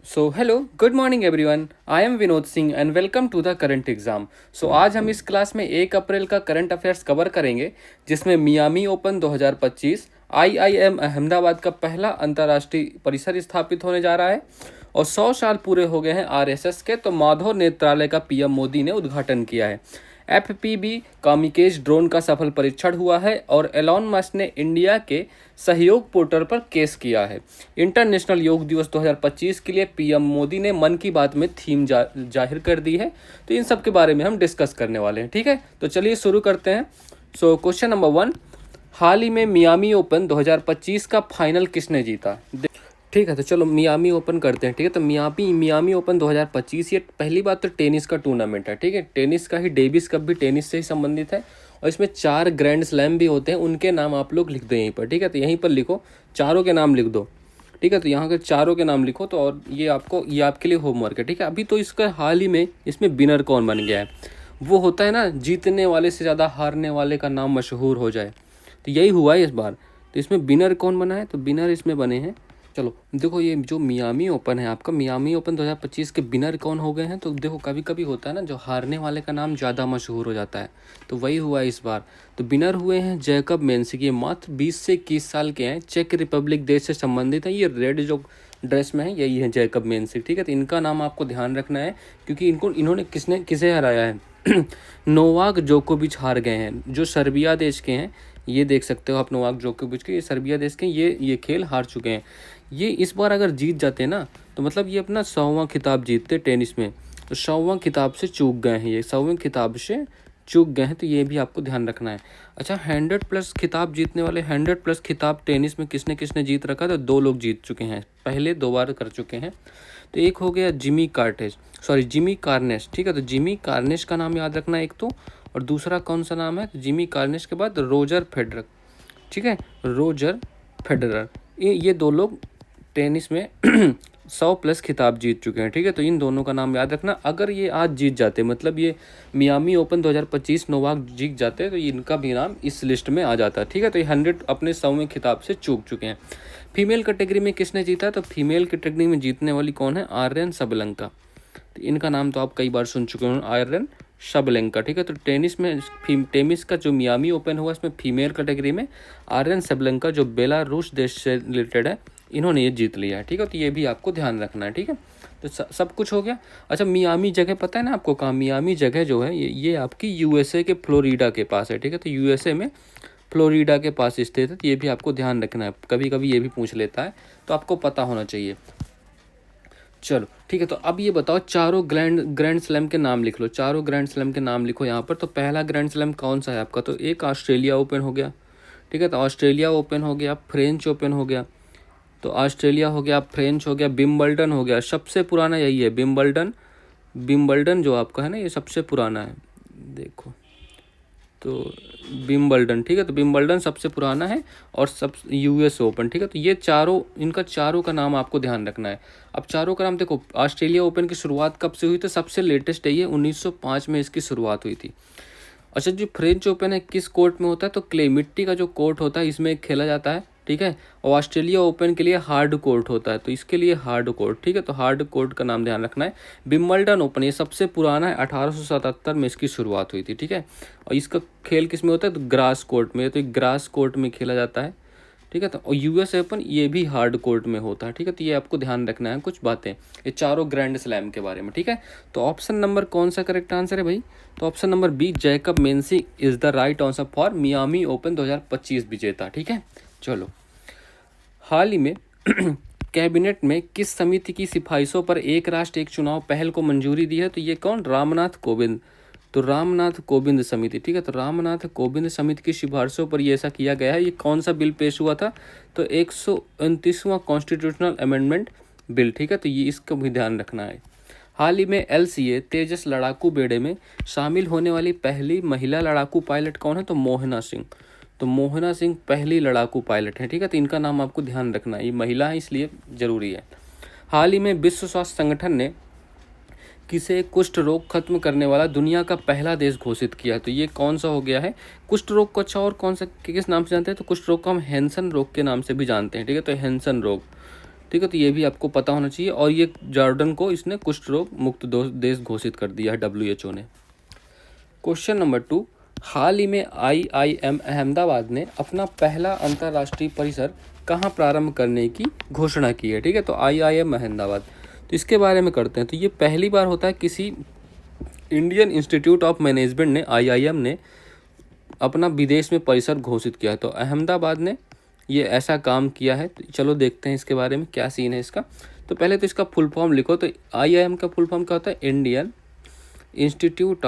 So hello good morning everyone. I am Vinod Singh and welcome to the current exam. आज हम इस class में 1 अप्रैल का करंट अफेयर्स कवर करेंगे, जिसमें मियामी ओपन 2025, आईआईएम अहमदाबाद का पहला अंतर्राष्ट्रीय परिसर स्थापित होने जा रहा है और 100 साल पूरे हो गए हैं आरएसएस के, तो माधव नेत्रालय का पीएम मोदी ने उद्घाटन किया है। एफपीवी कामिकेज ड्रोन का सफल परीक्षण हुआ है और एलॉन मस्क ने इंडिया के सहयोग पोर्टल पर केस किया है। इंटरनेशनल योग दिवस 2025 के लिए पीएम मोदी ने मन की बात में थीम जाहिर कर दी है। तो इन सब के बारे में हम डिस्कस करने वाले हैं। ठीक है, तो चलिए शुरू करते हैं। क्वेश्चन नंबर 1, हाल ही में मियामी ओपन 2025 का फाइनल किसने जीता? ठीक है, तो चलो मियामी ओपन करते हैं। ठीक है, तो मियामी ओपन 2025 ये पहली बात तो टेनिस का टूर्नामेंट है। ठीक है, टेनिस का ही डेविस कप भी टेनिस से ही संबंधित है और इसमें 4 ग्रैंड स्लैम भी होते हैं। उनके नाम आप लोग लिख दो यहीं पर। ठीक है, तो यहीं पर लिखो, चारों के नाम लिख दो। ठीक है, तो यहाँ के चारों के नाम लिखो। तो और ये आपके लिए होमवर्क है। ठीक है, अभी तो इसका हाल ही में इसमें विनर कौन बन गया है, वो होता है ना, जीतने वाले से ज़्यादा हारने वाले का नाम मशहूर हो जाए। तो यही हुआ है इस बार। तो इसमें विनर कौन बना है? तो विनर इसमें बने हैं, चलो देखो, ये जो मियामी ओपन है आपका, मियामी ओपन 2025 के विनर कौन हो गए हैं? तो देखो, कभी कभी होता है ना, जो हारने वाले का नाम ज़्यादा मशहूर हो जाता है, तो वही हुआ इस बार। तो विनर हुए हैं जैकब मेंसिक। ये मात्र 20 से 21 साल के हैं, चेक रिपब्लिक देश से संबंधित है। ये रेड जो ड्रेस में है यही है जैकब मेंसिक। ठीक है, तो इनका नाम आपको ध्यान रखना है, क्योंकि इन्होंने किसे हराया है? नोवाक जोकोविच हार गए हैं, जो सर्बिया देश के हैं। ये देख सकते हो आप, नोवाक जोकोविच के, ये सर्बिया देश के, ये खेल हार चुके हैं। ये इस बार अगर जीत जाते ना, तो मतलब ये अपना 100वां खिताब जीतते टेनिस में। तो 100वां खिताब से चूक गए हैं, ये 100वें खिताब से चूक गए हैं। तो ये भी आपको ध्यान रखना है। अच्छा, 100+ खिताब जीतने वाले, 100+ खिताब टेनिस में किसने किसने जीत रखा? तो 2 लोग जीत चुके हैं, पहले 2 बार कर चुके हैं। तो एक हो गया जिमी कार्नेस। ठीक है, तो जिमी कार्नेस का नाम याद रखना एक तो, और दूसरा कौन सा नाम है? तो जिमी कार्नेस के बाद रोजर फेडरर। ठीक है, रोजर फेडरर, ये 2 लोग टेनिस में 100+ खिताब जीत चुके हैं। ठीक है, तो इन दोनों का नाम याद रखना। अगर ये आज जीत जाते, मतलब ये मियामी ओपन 2025 नोवाक जीत जाते, तो इनका भी नाम इस लिस्ट में आ जाता है। ठीक है, तो ये 100 अपने 100वें खिताब से चूक चुके हैं। फीमेल कैटेगरी में किसने जीता? तो फीमेल कैटेगरी में जीतने वाली कौन है? आर्यन सबलंका। तो इनका नाम तो आप कई बार सुन चुके हो, आर्यन सबलंका। ठीक है, तो टेनिस का जो मियामी ओपन हुआ, इसमें फीमेल कैटेगरी में आर्यन सबलंका, जो बेलारूस देश से रिलेटेड है, इन्होंने ये जीत लिया है। ठीक है, तो ये भी आपको ध्यान रखना है। ठीक है, तो सब कुछ हो गया। अच्छा, मियामी जगह पता है ना आपको कहाँ? मियामी जगह जो है ये आपकी यूएसए के फ्लोरिडा के पास है। ठीक है, तो यूएसए में फ्लोरिडा के पास स्थित है। तो ये भी आपको ध्यान रखना है, कभी कभी ये भी पूछ लेता है, तो आपको पता होना चाहिए। चलो ठीक है, तो अब ये बताओ, चारों ग्रैंड स्लैम के नाम लिख लो। चारों ग्रैंड स्लैम के नाम लिखो यहाँ पर। तो पहला ग्रैंड स्लैम कौन सा है आपका? तो एक ऑस्ट्रेलिया ओपन हो गया। ठीक है, तो ऑस्ट्रेलिया ओपन हो गया, फ्रेंच ओपन हो गया। तो ऑस्ट्रेलिया हो गया, फ्रेंच हो गया, विंबलडन हो गया। सबसे पुराना यही है, विंबलडन जो आपका है ना, ये सबसे पुराना है। देखो, तो विंबलडन। ठीक है, तो विंबलडन सबसे पुराना है, और सब यूएस ओपन। ठीक है, तो ये चारों का नाम आपको ध्यान रखना है। अब चारों का नाम देखो, ऑस्ट्रेलिया ओपन की शुरुआत कब से हुई? तो सबसे लेटेस्ट है ये, 1905 में इसकी शुरुआत हुई थी। अच्छा, जो फ्रेंच ओपन है किस कोर्ट में होता है? तो क्ले मिट्टी का जो कोर्ट होता है, इसमें खेला जाता है। ठीक है, और ऑस्ट्रेलिया ओपन के लिए हार्ड कोर्ट होता है, तो इसके लिए हार्ड कोर्ट। ठीक है, तो हार्ड कोर्ट का नाम ध्यान रखना है। विंबलडन ओपन ये सबसे पुराना है, 1877 में इसकी शुरुआत हुई थी। ठीक है, और इसका खेल किस में होता है? तो ग्रास कोर्ट में। तो ग्रास कोर्ट में खेला जाता है। ठीक है, तो और यूएस ओपन ये भी हार्ड कोर्ट में होता है। ठीक है, तो ये आपको ध्यान रखना है कुछ बातें, ये चारों ग्रैंड स्लैम के बारे में। ठीक है, तो ऑप्शन नंबर कौन सा करेक्ट आंसर है भाई? तो option number B, Jakub Mensik is the right answer for Miami Open 2025 विजेता। ठीक है, चलो, हाल ही में कैबिनेट में किस समिति की सिफारिशों पर एक राष्ट्र एक चुनाव पहल को मंजूरी दी है? तो ये कौन? रामनाथ कोविंद। तो रामनाथ कोविंद समिति। ठीक है, तो रामनाथ कोविंद समिति की सिफारिशों पर ये ऐसा किया गया है। ये कौन सा बिल पेश हुआ था? तो 129वां कॉन्स्टिट्यूशनल अमेंडमेंट बिल। ठीक है, तो ये इसका भी ध्यान रखना है। हाल ही में LCA तेजस लड़ाकू बेड़े में शामिल होने वाली पहली महिला लड़ाकू पायलट कौन है? तो मोहना सिंह। तो मोहना सिंह पहली लड़ाकू पायलट है। ठीक है, तो इनका नाम आपको ध्यान रखना है, ये महिला है इसलिए ज़रूरी है। हाल ही में विश्व स्वास्थ्य संगठन ने किसे कुष्ठ रोग खत्म करने वाला दुनिया का पहला देश घोषित किया? तो ये कौन सा हो गया है? कुष्ठ रोग को अच्छा और कौन सा किस नाम से जानते हैं? तो कुष्ठ रोग को हम हैंसन रोग के नाम से भी जानते हैं। ठीक है, तो हैंसन रोग। ठीक है, तो ये भी आपको पता होना चाहिए। और ये जॉर्डन को इसने कुष्ठ रोग मुक्त देश घोषित कर दिया है WHO ने। क्वेश्चन नंबर 2, हाल ही में IIM अहमदाबाद ने अपना पहला अंतर्राष्ट्रीय परिसर कहाँ प्रारंभ करने की घोषणा की है। ठीक है, तो IIM अहमदाबाद, तो इसके बारे में करते हैं। तो ये पहली बार होता है किसी इंडियन इंस्टीट्यूट ऑफ मैनेजमेंट ने, IIM ने अपना विदेश में परिसर घोषित किया है। तो अहमदाबाद ने ये ऐसा काम किया है। तो चलो देखते हैं इसके बारे में क्या सीन है इसका। तो पहले तो इसका फुल फॉर्म लिखो। तो IIM का फुल फॉर्म क्या होता है? Indian institute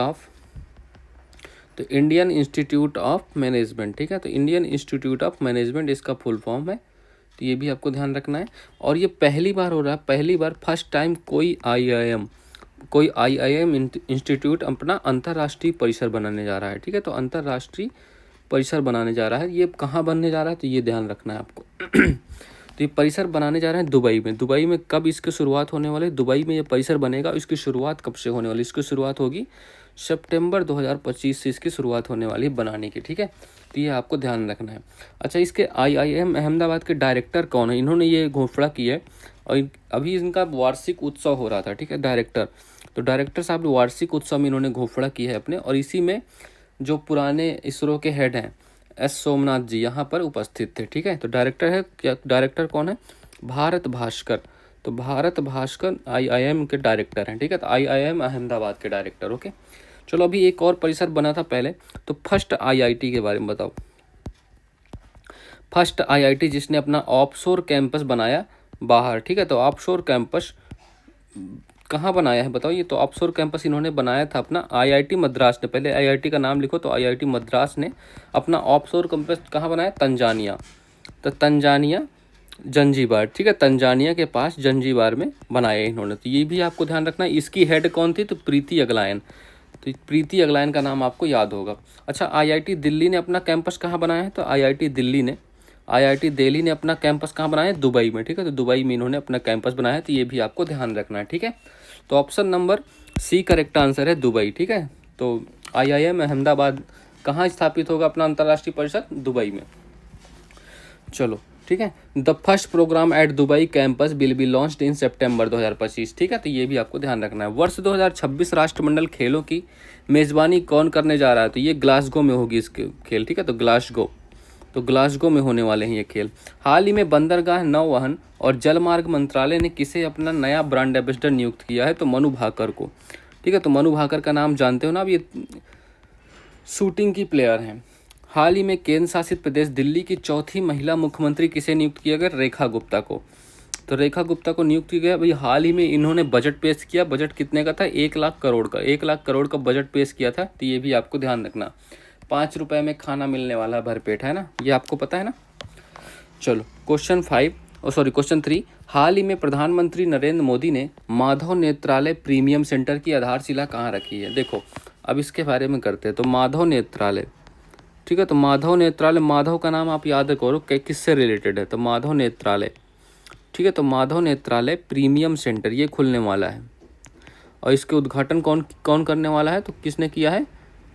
of management. ठीक है, तो इंडियन इंस्टीट्यूट ऑफ मैनेजमेंट इसका फुल फॉर्म है। तो ये भी आपको ध्यान रखना है। और ये पहली बार हो रहा है, पहली बार फर्स्ट टाइम कोई IIM इंस्टीट्यूट अपना अंतर्राष्ट्रीय परिसर बनाने जा रहा है। ठीक है, तो अंतर्राष्ट्रीय परिसर बनाने जा रहा है। ये कहाँ बनने जा रहा है? तो ये ध्यान रखना है आपको। तो ये परिसर बनाने जा रहे हैं दुबई में। दुबई में कब इसकी शुरुआत होने वाली है? दुबई में ये परिसर बनेगा। इसकी शुरुआत कब से होने वाली? इसकी शुरुआत होगी सितंबर 2025 से इसकी शुरुआत होने वाली है बनाने की। ठीक है, तो ये आपको ध्यान रखना है। अच्छा, इसके IIM अहमदाबाद के डायरेक्टर कौन है? इन्होंने ये घोषणा की है और अभी इनका वार्षिक उत्सव हो रहा था। ठीक है, तो डायरेक्टर साहब वार्षिक उत्सव में इन्होंने घोषणा की है अपने। और इसी में जो पुराने इसरो के हेड हैं S सोमनाथ जी यहाँ पर उपस्थित थे। ठीक है, तो डायरेक्टर कौन है? भारत भास्कर। तो भारत भास्कर IIM के डायरेक्टर हैं। ठीक है, तो IIM अहमदाबाद के डायरेक्टर। ओके, चलो अभी एक और परिसर बना था पहले। तो फर्स्ट IIT के बारे में बताओ। फर्स्ट IIT जिसने अपना ऑफशोर कैंपस बनाया बाहर। ठीक है, तो ऑफशोर कैंपस कहाँ बनाया है बताओ? ये तो ऑफशोर कैंपस इन्होंने बनाया था अपना IIT मद्रास ने। पहले IIT का नाम लिखो। तो IIT मद्रास ने अपना ऑफशोर कैंपस कहाँ बनाया? तंजानिया। तो तंजानिया जंजीबार। ठीक है, तंजानिया के पास जंजीबार में बनाया इन्होंने। तो ये भी आपको ध्यान रखना है। इसकी हेड कौन थी? तो प्रीति अगलायन। तो प्रीति अगलायन का नाम आपको याद होगा। अच्छा, IIT दिल्ली ने अपना कैंपस कहाँ बनाया है? तो IIT दिल्ली ने अपना कैंपस कहाँ बनाया है? दुबई में। ठीक है, तो दुबई में इन्होंने अपना कैंपस बनाया है। तो ये भी आपको ध्यान रखना है। ठीक है, तो option number C correct answer है, दुबई। ठीक है, तो IIM अहमदाबाद कहाँ स्थापित होगा अपना अंतर्राष्ट्रीय परिषद? दुबई में। चलो ठीक है, the first program at Dubai campus will be launched in September 2025। ठीक है, तो ये भी आपको ध्यान रखना है। वर्ष 2026 राष्ट्रमंडल खेलों की मेज़बानी कौन करने जा रहा है? तो ये ग्लासगो में होगी इसके खेल। ठीक है, तो ग्लासगो में होने वाले हैं ये खेल। हाल ही में बंदरगाह, नौवहन और जलमार्ग मंत्रालय ने किसे अपना नया ब्रांड एम्बेसडर नियुक्त किया है? तो मनु भाकर को। ठीक है, तो मनु भाकर का नाम जानते हो ना, अब ये शूटिंग की प्लेयर हैं। हाल ही में केंद्र शासित प्रदेश दिल्ली की चौथी महिला मुख्यमंत्री किसे नियुक्त किया गया? रेखा गुप्ता को। तो रेखा गुप्ता को नियुक्त किया गया। भाई हाल ही में इन्होंने बजट पेश किया। बजट कितने का था? 1 लाख करोड़ का। 1 लाख करोड़ का बजट पेश किया था। तो ये भी आपको ध्यान रखना। 5 रुपये में खाना मिलने वाला भरपेट, है ना, ये आपको पता है ना। चलो क्वेश्चन 3, हाल ही में प्रधानमंत्री नरेंद्र मोदी ने माधव नेत्रालय प्रीमियम सेंटर की आधारशिला कहाँ रखी है? देखो अब इसके बारे में करते हैं। तो माधव नेत्रालय, ठीक है, तो माधव का नाम आप याद करो किससे रिलेटेड है? तो माधव नेत्रालय। ठीक है, तो माधव नेत्रालय प्रीमियम सेंटर ये खुलने वाला है। और इसके उद्घाटन कौन करने वाला है? तो किसने किया है?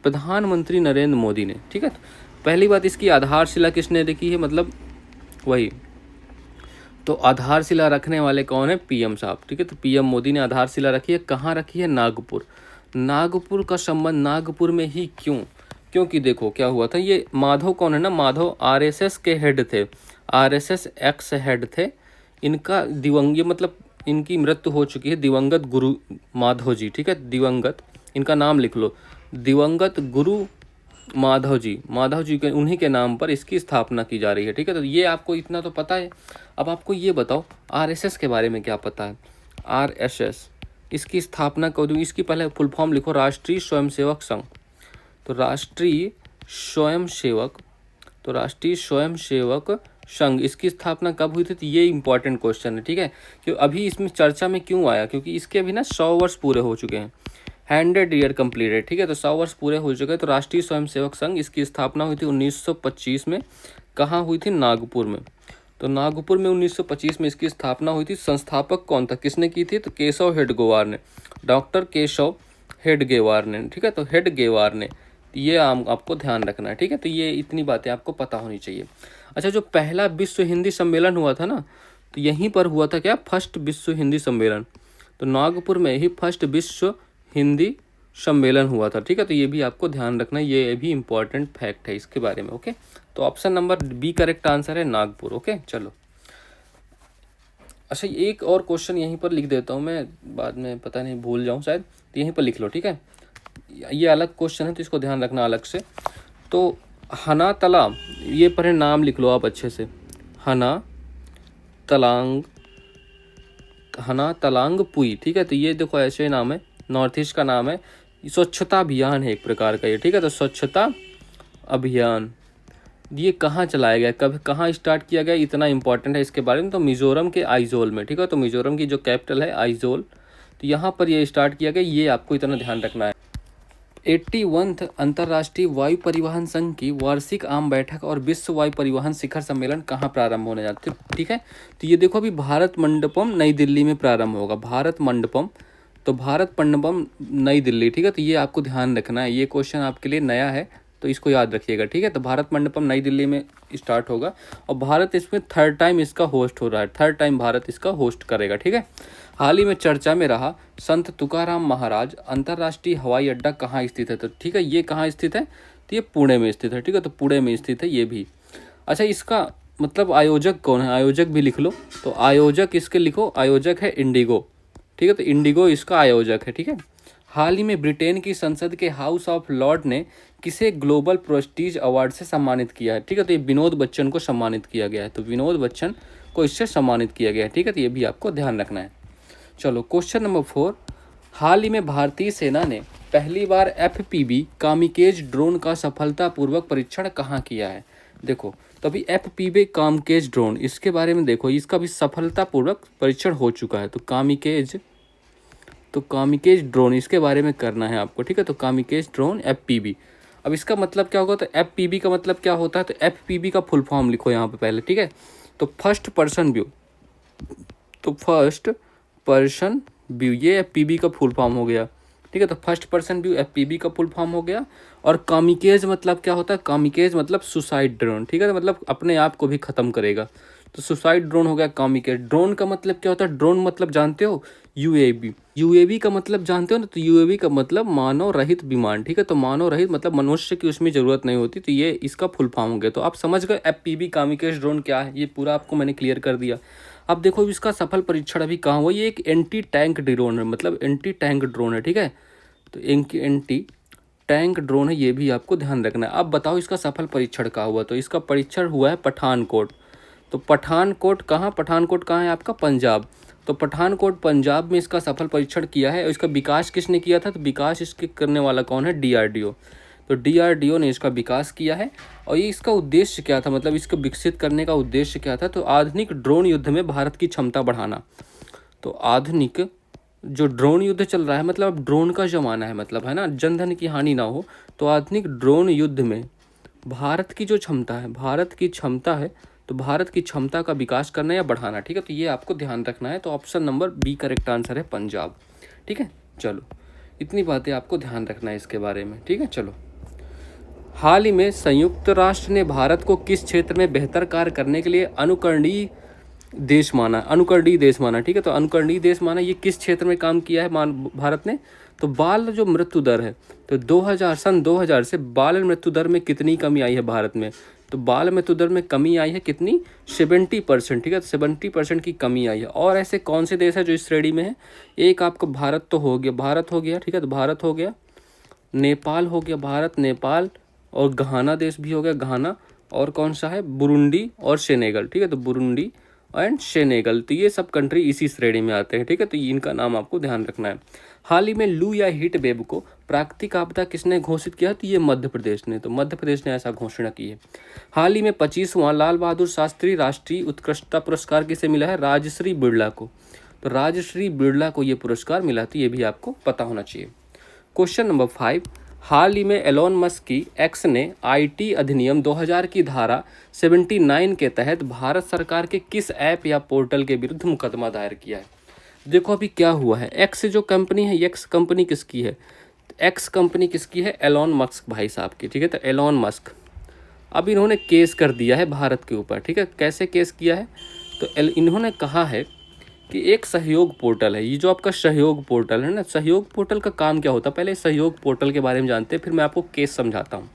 प्रधानमंत्री नरेंद्र मोदी ने। ठीक है, तो पहली बात इसकी आधारशिला किसने रखी है? मतलब वही, तो आधारशिला रखने वाले कौन है? PM साहब। ठीक है, तो PM मोदी ने आधारशिला रखी है। कहाँ रखी है? नागपुर का संबंध नागपुर में ही क्यों? क्योंकि देखो क्या हुआ था, ये माधव कौन है ना, माधव RSS के हेड थे, RSS एक्स हेड थे। इनका मतलब इनकी मृत्यु हो चुकी है, दिवंगत गुरु माधव जी। ठीक है, दिवंगत, इनका नाम लिख लो, दिवंगत गुरु माधव जी के, उन्हीं के नाम पर इसकी स्थापना की जा रही है। ठीक है, तो ये आपको इतना तो पता है। अब आपको ये बताओ RSS के बारे में क्या पता है? RSS इसकी स्थापना को, इसकी पहले फुल फॉर्म लिखो, राष्ट्रीय स्वयंसेवक संघ। तो राष्ट्रीय स्वयंसेवक संघ, इसकी स्थापना कब हुई थी? तो ये इंपॉर्टेंट क्वेश्चन है। ठीक है, क्यों अभी इसमें चर्चा में क्यों आया? क्योंकि इसके अभी ना 100 वर्ष पूरे हो चुके हैं, 100 ईयर कंप्लीटेड। ठीक है, तो 100 वर्ष पूरे हो चुके हैं। तो राष्ट्रीय स्वयंसेवक संघ, इसकी स्थापना हुई थी 1925 में। कहाँ हुई थी? नागपुर में। तो नागपुर में 1925 में इसकी स्थापना हुई थी। संस्थापक कौन था? किसने की थी? तो केशव हेडगेवार ने, डॉक्टर केशव हेडगेवार ने। ठीक है, तो हेडगेवार ने, ये आपको ध्यान रखना है। ठीक है, तो ये इतनी बातें आपको पता होनी चाहिए। अच्छा, जो पहला विश्व हिंदी सम्मेलन हुआ था ना, तो यहीं पर हुआ था क्या, फर्स्ट विश्व हिंदी सम्मेलन। तो नागपुर में ही फर्स्ट विश्व हिंदी सम्मेलन हुआ था। ठीक है, तो ये भी आपको ध्यान रखना, ये भी इंपॉर्टेंट फैक्ट है इसके बारे में। ओके, तो option number B correct answer है नागपुर। ओके चलो, अच्छा एक और क्वेश्चन यहीं पर लिख देता हूँ मैं, बाद में पता नहीं भूल जाऊँ शायद, तो यहीं पर लिख लो। ठीक है, ये अलग क्वेश्चन है तो इसको ध्यान रखना अलग से। तो हना तला, ये पर नाम लिख लो आप अच्छे से, हना तलांग, हना तलांग पुई। ठीक है, तो ये देखो ऐसे नाम है, नॉर्थ ईस्ट का नाम है, स्वच्छता अभियान है एक प्रकार का ये। ठीक है, तो स्वच्छता अभियान ये कहाँ चलाया गया, कब कहाँ स्टार्ट किया गया, इतना इंपॉर्टेंट है इसके बारे में। तो मिजोरम के आइजोल में। ठीक है, तो मिजोरम की जो कैपिटल है आइजोल, तो यहाँ पर ये स्टार्ट किया गया, ये आपको इतना ध्यान रखना है। 81th अंतर्राष्ट्रीय वायु परिवहन संघ की वार्षिक आम बैठक और विश्व वायु परिवहन शिखर सम्मेलन कहाँ प्रारंभ होने जाते हैं। ठीक है, तो ये देखो अभी भारत मंडपम नई दिल्ली में प्रारंभ होगा, भारत मंडपम, तो भारत मंडपम नई दिल्ली। ठीक है, तो ये आपको ध्यान रखना है, ये क्वेश्चन आपके लिए नया है तो इसको याद रखिएगा। ठीक है, तो भारत मंडपम नई दिल्ली में स्टार्ट होगा और भारत इसमें थर्ड टाइम इसका होस्ट हो रहा है, थर्ड टाइम भारत इसका होस्ट करेगा। ठीक है, हाल ही में चर्चा में रहा संत तुकाराम महाराज अंतर्राष्ट्रीय हवाई अड्डा कहाँ स्थित है। तो ठीक है, ये कहाँ स्थित है, तो ये पुणे में स्थित है। ठीक है, तो पुणे में स्थित है ये भी। अच्छा, इसका मतलब आयोजक कौन है, आयोजक भी लिख लो। तो आयोजक इसके लिखो, आयोजक है इंडिगो। ठीक है, तो इंडिगो इसका आयोजक है। ठीक है, हाल ही में ब्रिटेन की संसद के हाउस ऑफ लॉर्ड ने किसे ग्लोबल प्रेस्टीज अवार्ड से सम्मानित किया है। ठीक है, तो ये विनोद बच्चन को सम्मानित किया गया है, तो विनोद बच्चन को इससे सम्मानित किया गया है। ठीक है, तो ये भी आपको ध्यान रखना है। चलो क्वेश्चन नंबर 4, हाल ही में भारतीय सेना ने पहली बार FPV कामिकेज ड्रोन का सफलतापूर्वक परीक्षण कहाँ किया है। देखो, तो अभी FPV कामकेज ड्रोन, इसके बारे में देखो, इसका भी सफलतापूर्वक परीक्षण हो चुका है। तो कामिकेज ड्रोन इसके बारे में करना है आपको। ठीक है, तो कामिकेज ड्रोन FPV, अब इसका मतलब क्या होगा, तो FPV का मतलब क्या होता है, तो FPV का फुल फॉर्म लिखो यहाँ पे पहले। ठीक है, तो फर्स्ट पर्सन व्यू, तो फर्स्ट पर्सन व्यू ये FPV का फुल फॉर्म हो गया। ठीक है, तो फर्स्ट पर्सन व्यू FPV का फुल फॉर्म हो गया। और कामिकेज मतलब क्या होता है, कामिकेज मतलब सुसाइड ड्रोन। ठीक है, तो मतलब अपने आप को भी ख़त्म करेगा, तो सुसाइड ड्रोन हो गया कामिकेज। ड्रोन का मतलब क्या होता है, ड्रोन मतलब जानते हो, UAV, UAV का मतलब जानते हो ना, तो UAV का मतलब मानव रहित विमान। ठीक है, तो मानव रहित मतलब मनुष्य की उसमें ज़रूरत नहीं होती, तो ये इसका फुल फॉर्म हो गया। तो आप समझ गए FPV कामिकेज ड्रोन क्या है, ये पूरा आपको मैंने क्लियर कर दिया। अब देखो इसका सफल परीक्षण अभी कहाँ हुआ, ये एक एंटी टैंक ड्रोन है, मतलब एंटी टैंक ड्रोन है। ठीक है, तो एंटी टैंक ड्रोन है, ये भी आपको ध्यान रखना है। अब बताओ इसका सफल परीक्षण कहाँ हुआ, तो इसका परीक्षण हुआ है पठानकोट। तो पठानकोट कहाँ है आपका, पंजाब। तो पठानकोट पंजाब में इसका सफल परीक्षण किया है। और इसका विकास किसने किया था, तो विकास इसके करने वाला कौन है, DRDO। तो DRDO ने इसका विकास किया है। और ये इसका उद्देश्य क्या था, मतलब इसको विकसित करने का उद्देश्य क्या था, तो आधुनिक ड्रोन युद्ध में भारत की क्षमता बढ़ाना। तो आधुनिक जो ड्रोन युद्ध चल रहा है, मतलब अब ड्रोन का ज़माना है, मतलब है ना, जन धन की हानि ना हो, तो आधुनिक ड्रोन युद्ध में भारत की जो क्षमता है, भारत की क्षमता है, तो भारत की क्षमता का विकास करना या बढ़ाना। ठीक है, तो ये आपको ध्यान रखना है। तो option number B correct answer है पंजाब। ठीक है, चलो इतनी बातें आपको ध्यान रखना है इसके बारे में। ठीक है, चलो, हाल ही में संयुक्त राष्ट्र ने भारत को किस क्षेत्र में बेहतर कार्य करने के लिए अनुकरणीय देश माना, अनुकरणीय देश माना। ठीक है, तो अनुकरणीय देश माना, ये किस क्षेत्र में काम किया है भारत ने, तो बाल जो मृत्यु दर है, तो 2000 से बाल मृत्यु दर में कितनी कमी आई है भारत में, तो बाल मृत्यु दर में कमी आई है कितनी, 70%। ठीक है, तो 70% की कमी आई है। और ऐसे कौन से देश है जो इस श्रेणी में है, एक आपको भारत तो हो गया, भारत हो गया। ठीक है, तो भारत हो गया, नेपाल हो गया, भारत नेपाल, और घाना देश भी हो गया, घाना, और कौन सा है, बुरुंडी और सेनेगल। ठीक है, तो बुरुंडी एंड सेनेगल, तो ये सब कंट्री इसी श्रेणी में आते हैं। ठीक है, तो इनका नाम आपको ध्यान रखना है। हाल ही में लू या हीट वेव को प्राकृतिक आपदा किसने घोषित किया, तो ये मध्य प्रदेश ने, तो मध्य प्रदेश ने ऐसा घोषणा की है। हाल ही में 25वां लाल बहादुर शास्त्री राष्ट्रीय उत्कृष्टता पुरस्कार किसे मिला है, राजश्री बिरला को। तो राजश्री बिरला को ये पुरस्कार मिला, तो ये भी आपको पता होना चाहिए। क्वेश्चन नंबर 5, हाल ही में एलोन मस्क की एक्स ने IT अधिनियम 2000 की धारा 79 के तहत भारत सरकार के किस ऐप या पोर्टल के विरुद्ध मुकदमा दायर किया है। देखो अभी क्या हुआ है, एक्स जो कंपनी है, एक्स कंपनी किसकी है, एक्स कंपनी किसकी है, एलोन मस्क भाई साहब की। ठीक है, तो एलोन मस्क, अब इन्होंने केस कर दिया है भारत के ऊपर। ठीक है, कैसे केस किया है, तो इन्होंने कहा है कि एक सहयोग पोर्टल है, ये जो आपका सहयोग पोर्टल है ना, सहयोग पोर्टल का काम क्या होता है, पहले सहयोग पोर्टल के बारे में जानते हैं, फिर मैं आपको केस समझाता हूँ।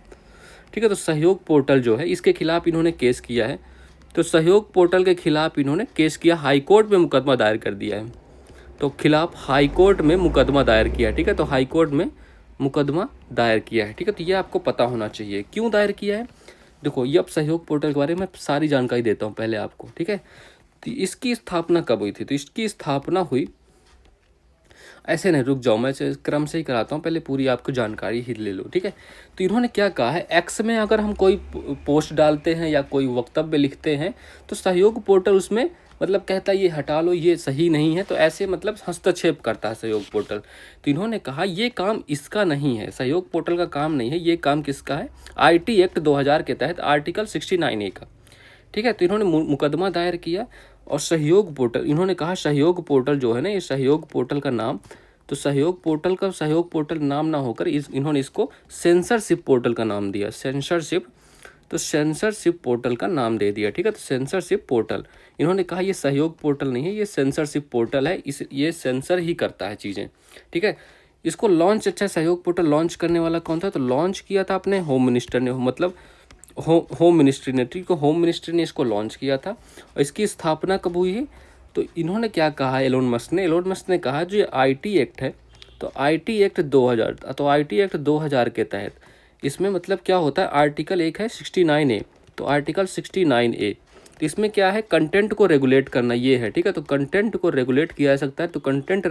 ठीक है, तो सहयोग पोर्टल जो है इसके खिलाफ इन्होंने केस किया है। तो सहयोग पोर्टल के खिलाफ इन्होंने केस किया, हाई कोर्ट में मुकदमा दायर कर दिया है। तो खिलाफ हाई कोर्ट में मुकदमा दायर किया। ठीक है, तो हाई कोर्ट में मुकदमा दायर किया है। ठीक है, तो ये आपको पता होना चाहिए क्यों दायर किया है। देखो, ये अब सहयोग पोर्टल के बारे में सारी जानकारी देता हूँ पहले आपको। ठीक है, तो इसकी स्थापना कब हुई थी, तो इसकी स्थापना हुई, ऐसे नहीं रुक जाओ, मैं क्रम से ही कराता हूँ, पहले पूरी आपको जानकारी ही ले लो। ठीक है, तो इन्होंने क्या कहा है, एक्स में अगर हम कोई पोस्ट डालते हैं या कोई वक्तव्य लिखते हैं तो सहयोग पोर्टल उसमें मतलब कहता है ये हटा लो, ये सही नहीं है, तो ऐसे मतलब हस्तक्षेप करता है सहयोग पोर्टल। तो इन्होंने कहा ये काम इसका नहीं है, सहयोग पोर्टल का काम नहीं है, ये काम किसका है, IT एक्ट 2000 के तहत आर्टिकल 69A का। ठीक है, तो इन्होंने मुकदमा दायर किया और सहयोग पोर्टल, इन्होंने कहा सहयोग पोर्टल जो है ना, ये सहयोग पोर्टल का नाम, तो सहयोग पोर्टल का सहयोग पोर्टल नाम ना होकर इन्होंने इसको सेंसरशिप पोर्टल का नाम दिया, सेंसरशिप। तो सेंसरशिप पोर्टल का नाम दे दिया। ठीक है, तो सेंसरशिप पोर्टल, इन्होंने कहा ये सहयोग पोर्टल नहीं है, ये सेंसरशिप पोर्टल है, ये सेंसर ही करता है चीज़ें। ठीक है, इसको लॉन्च, अच्छा सहयोग पोर्टल लॉन्च करने वाला कौन था, तो लॉन्च किया था अपने होम मिनिस्टर ने, मतलब होम मिनिस्ट्री ने। ठीक है, होम मिनिस्ट्री ने इसको लॉन्च किया था। और इसकी स्थापना कब हुई है, तो इन्होंने क्या कहा, एलोन मस्क ने कहा जो ये IT एक्ट है, तो IT एक्ट 2000, तो IT एक्ट 2000 के तहत इसमें मतलब क्या होता है, आर्टिकल एक है 69A, तो आर्टिकल 69A, तो इसमें क्या है, कंटेंट को रेगुलेट करना ये है। ठीक है, तो कंटेंट को रेगुलेट किया जा सकता है, तो कंटेंट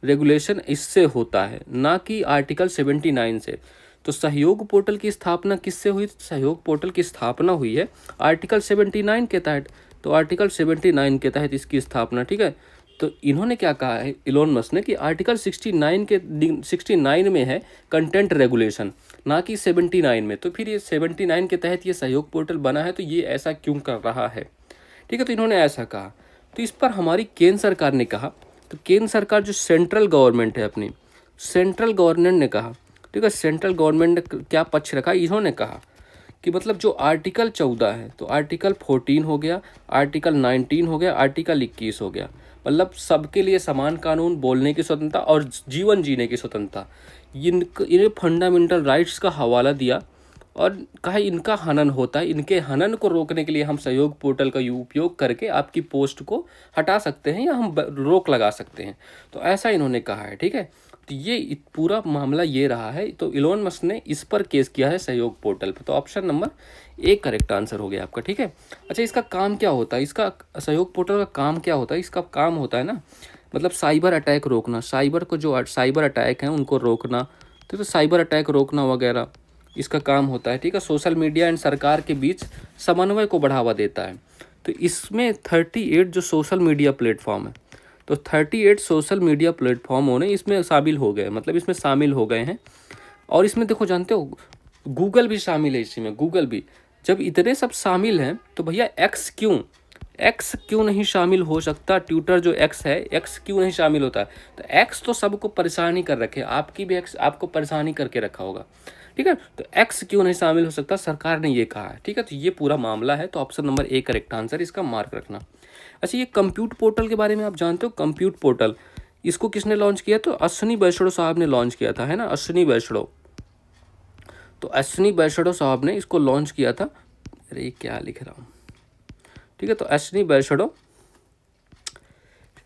रेगुलेशन इससे होता है, ना कि आर्टिकल 79 से। तो सहयोग पोर्टल की स्थापना किससे हुई, सहयोग पोर्टल की स्थापना हुई है आर्टिकल 79 के तहत, तो आर्टिकल 79 के तहत इसकी स्थापना। ठीक है, तो इन्होंने क्या कहा है इलोन मस्क ने कि आर्टिकल 69 में है कंटेंट रेगुलेशन, ना कि 79 में। तो फिर ये 79 के तहत ये सहयोग पोर्टल बना है, तो ये ऐसा क्यों कर रहा है। ठीक है, तो इन्होंने ऐसा कहा। तो इस पर हमारी केंद्र सरकार ने कहा, तो केंद्र सरकार जो सेंट्रल गवर्नमेंट है अपनी, सेंट्रल गवर्नमेंट ने कहा, ठीक है, सेंट्रल गवर्नमेंट ने क्या पक्ष रखा, इन्होंने कहा कि मतलब जो आर्टिकल 14 है, तो आर्टिकल 14 हो गया, आर्टिकल 19 हो गया, आर्टिकल 21 हो गया, मतलब सबके लिए समान कानून, बोलने की स्वतंत्रता और जीवन जीने की स्वतंत्रता, इन्हें फंडामेंटल राइट्स का हवाला दिया और कहा इनका हनन होता है, इनके हनन को रोकने के लिए हम सहयोग पोर्टल का उपयोग करके आपकी पोस्ट को हटा सकते हैं या हम रोक लगा सकते हैं, तो ऐसा इन्होंने कहा है। ठीक है, तो ये पूरा मामला ये रहा है। तो इलोन मस्क ने इस पर केस किया है सहयोग पोर्टल पर, तो option number A correct answer हो गया आपका। ठीक है, अच्छा इसका काम क्या होता है, इसका सहयोग पोर्टल का काम क्या होता है, इसका काम होता है ना मतलब साइबर अटैक रोकना, साइबर को जो साइबर अटैक हैं उनको रोकना, तो साइबर अटैक रोकना वगैरह इसका काम होता है। ठीक है, सोशल मीडिया एंड सरकार के बीच समन्वय को बढ़ावा देता है। तो इसमें 38 जो सोशल मीडिया प्लेटफॉर्म है, तो 38 सोशल मीडिया प्लेटफॉर्म होने इसमें शामिल हो गए, मतलब इसमें शामिल हो गए हैं। और इसमें देखो जानते हो गूगल भी शामिल है इसमें, गूगल भी। जब इतने सब शामिल हैं तो भैया एक्स क्यों नहीं शामिल हो सकता, ट्विटर जो एक्स है, एक्स क्यों नहीं शामिल होता है, तो एक्स तो सबको परेशानी कर रखे, आपकी भी एक्स आपको परेशानी करके रखा होगा। ठीक है, तो एक्स क्यों नहीं शामिल हो सकता, सरकार ने ये कहा है। ठीक है, तो ये पूरा मामला है, तो option number A correct answer, इसका मार्क रखना। अच्छा, ये कंप्यूट पोर्टल के बारे में आप जानते हो, कंप्यूट पोर्टल इसको किसने लॉन्च किया, तो अश्विनी वैष्णव साहब ने लॉन्च किया था, है ना, अश्विनी वैष्णव। तो अश्विनी वैष्णव साहब ने इसको लॉन्च किया था। अरे क्या लिख रहा हूँ, ठीक है, तो अश्विनी वैष्णव,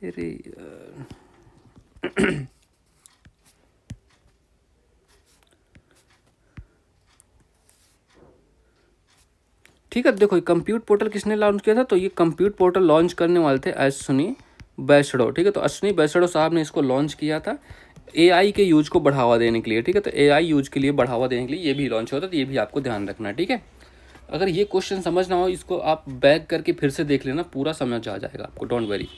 अरे ठीक है, देखो कंप्यूट पोर्टल किसने लॉन्च किया था, तो ये कंप्यूट पोर्टल लॉन्च करने वाले थे अश्विनी वैष्णव। ठीक है, तो अश्विनी वैष्णव साहब ने इसको लॉन्च किया था AI के यूज को बढ़ावा देने के लिए। ठीक है, तो AI यूज के लिए बढ़ावा देने के लिए ये भी लॉन्च होता है, तो ये भी आपको ध्यान रखना है। ठीक है, अगर ये क्वेश्चन समझना हो इसको आप बैक करके फिर से देख लेना, पूरा समझ आ जाएगा आपको, डोंट वरी।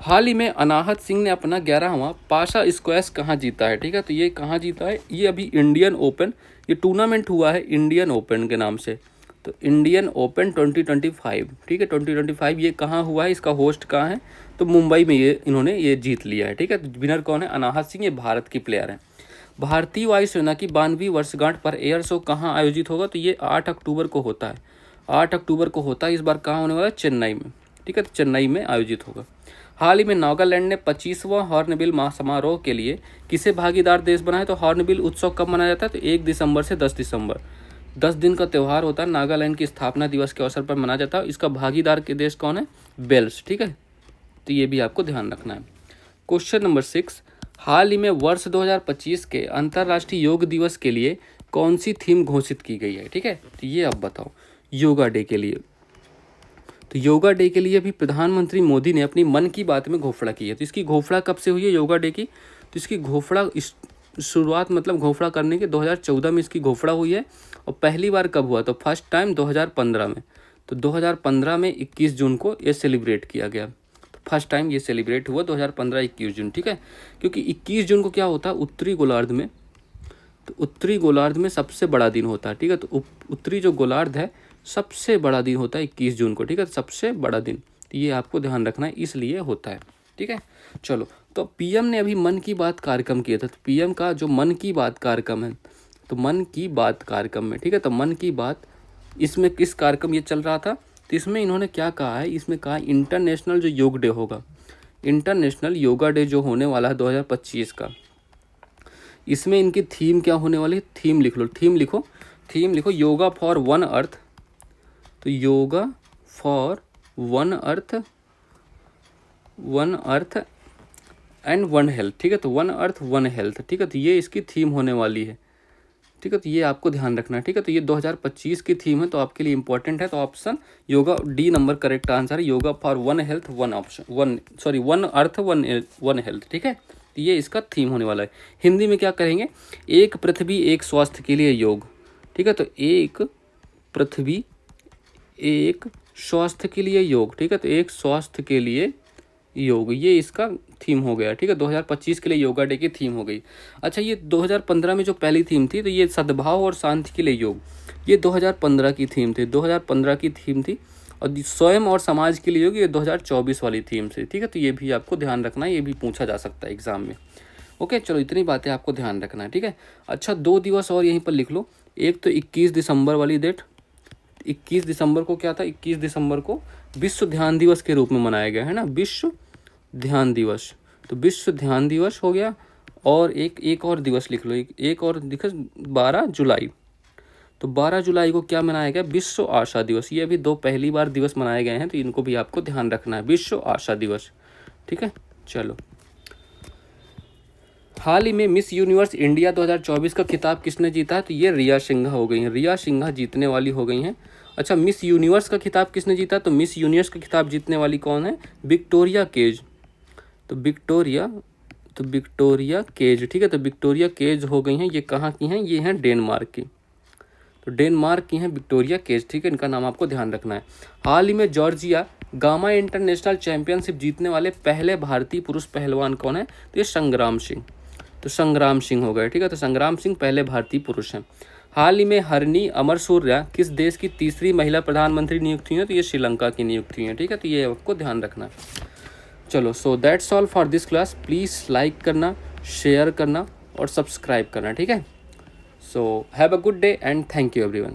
हाल ही में अनाहत सिंह ने अपना 11वां पाशा स्क्वैश कहाँ जीता है। ठीक है, तो ये कहाँ जीता है, ये अभी इंडियन ओपन, ये टूर्नामेंट हुआ है इंडियन ओपन के नाम से, तो इंडियन ओपन 2025। ठीक है, 2025 ये कहाँ हुआ है, इसका होस्ट कहाँ है, तो मुंबई में ये इन्होंने ये जीत लिया है। ठीक है, तो विनर कौन है, अनाहत सिंह, ये भारत की प्लेयर हैं। भारतीय वायुसेना की 92वीं वर्षगांठ पर एयर शो कहाँ आयोजित होगा, तो ये 8 अक्टूबर को होता है, 8 अक्टूबर को होता है। इस बार कहाँ होने वाला है, चेन्नई में। ठीक है, तो चेन्नई में आयोजित होगा। हाल ही में नागालैंड ने 25वां हॉर्नबिल समारोह के लिए किसे भागीदार देश बनाया? तो हॉर्नबिल उत्सव कब मनाया जाता है? तो 1 दिसंबर से 10 दिसंबर, 10 दिन का त्यौहार होता है, नागालैंड की स्थापना दिवस के अवसर पर मनाया जाता है। इसका भागीदार के देश कौन है? वेल्स, ठीक है, तो ये भी आपको ध्यान रखना है। क्वेश्चन नंबर 6, हाल ही में वर्ष 2025 के अंतर्राष्ट्रीय योग दिवस के लिए कौन सी थीम घोषित की गई है? ठीक है, तो ये आप बताओ। योगा डे के लिए, तो योगा डे के लिए भी प्रधानमंत्री मोदी ने अपनी मन की बात में घोषणा की है। तो इसकी घोषणा कब से हुई है योगा डे की? तो इसकी घोषणा शुरुआत मतलब घोषणा करने के 2014 में इसकी घोषणा हुई है। और पहली बार कब हुआ? तो फर्स्ट टाइम 2015 में। तो 2015 में 21 जून को ये सेलिब्रेट किया गया। तो फर्स्ट टाइम ये सेलिब्रेट हुआ 2015 21 जून, ठीक है, क्योंकि 21 जून को क्या होता है उत्तरी गोलार्ध में, तो उत्तरी गोलार्ध में सबसे बड़ा दिन होता है, ठीक है, तो उत्तरी जो गोलार्ध है सबसे बड़ा दिन होता है 21 जून को, ठीक है, सबसे बड़ा दिन, तो ये आपको ध्यान रखना है, इसलिए होता है, ठीक है। चलो, तो पीएम ने अभी मन की बात कार्यक्रम किया था। तो पीएम का जो मन की बात कार्यक्रम है, तो मन की बात कार्यक्रम में, ठीक है, तो मन की बात, इसमें किस कार्यक्रम ये चल रहा था? तो इसमें इन्होंने क्या कहा है? इसमें कहा इंटरनेशनल जो योग डे होगा, इंटरनेशनल योगा डे जो होने वाला है 2025 का, इसमें इनकी थीम क्या होने वाली है? थीम लिख लो, थीम लिखो योगा फॉर वन अर्थ। तो yoga for one earth and one health, ठीक है, तो वन अर्थ वन हेल्थ, ठीक है, तो ये इसकी थीम होने वाली है, ठीक है, तो ये आपको ध्यान रखना है, ठीक है, तो ये 2025 की थीम है, तो आपके लिए इंपॉर्टेंट है। तो option yoga D number correct answer है, yoga for one health one earth one health, ठीक है, तो ये इसका थीम होने वाला है। हिंदी में क्या करेंगे? एक पृथ्वी एक स्वास्थ्य के लिए योग, ठीक है, तो एक पृथ्वी एक स्वास्थ्य के लिए योग, ठीक है, तो एक स्वास्थ्य के लिए योग, ये इसका थीम हो गया, ठीक है, 2025 के लिए योगा डे की थीम हो गई। अच्छा, ये 2015 में जो पहली थीम थी, तो ये सद्भाव और शांति के लिए योग, ये 2015 की थीम थी, 2015 की थीम थी। और स्वयं और समाज के लिए योग, ये 2024 वाली थीम थी, ठीक है, तो ये भी आपको ध्यान रखना है, ये भी पूछा जा सकता है एग्जाम में। ओके, चलो इतनी बातें आपको ध्यान रखना है, ठीक है। अच्छा, 2 दिवस और यहीं पर लिख लो। एक तो 21 दिसंबर वाली डेट, 21 दिसंबर को क्या था? 21 दिसंबर को विश्व ध्यान दिवस के रूप में मनाया गया है ना, विश्व ध्यान दिवस, तो विश्व ध्यान दिवस हो गया। और एक और दिवस लिख लो, एक और दिवस 12 जुलाई, तो 12 जुलाई को क्या मनाया गया? विश्व आशा दिवस। ये अभी 2 पहली बार दिवस मनाए गए हैं, तो इनको भी आपको ध्यान रखना है, विश्व आशा दिवस, ठीक है। चलो, हाल ही में मिस यूनिवर्स इंडिया 2024 का खिताब किसने जीता है? तो ये रिया सिंघा हो गई हैं, रिया सिंघा जीतने वाली हो गई हैं। अच्छा, मिस यूनिवर्स का खिताब किसने जीता? तो मिस यूनिवर्स का खिताब जीतने वाली कौन है? विक्टोरिया केज, तो विक्टोरिया केज, ठीक है, तो विक्टोरिया केज हो गई हैं। ये कहाँ की हैं? ये हैं डेनमार्क की, तो डेनमार्क की हैं विक्टोरिया केज, ठीक है, इनका नाम आपको ध्यान रखना है। हाल ही में जॉर्जिया गामा इंटरनेशनल चैंपियनशिप जीतने वाले पहले भारतीय पुरुष पहलवान कौन है? तो ये संग्राम सिंह, तो संग्राम सिंह हो गए, ठीक है, तो संग्राम सिंह पहले भारतीय पुरुष हैं। हाल ही में हरनी अमरसूर्या किस देश की तीसरी महिला प्रधानमंत्री नियुक्त हुई है? तो ये श्रीलंका की नियुक्त हुई है, ठीक है, तो ये आपको ध्यान रखना। चलो, so that's all for this class. Please like करना, शेयर करना और सब्सक्राइब करना, ठीक है। So have a good day and thank you everyone.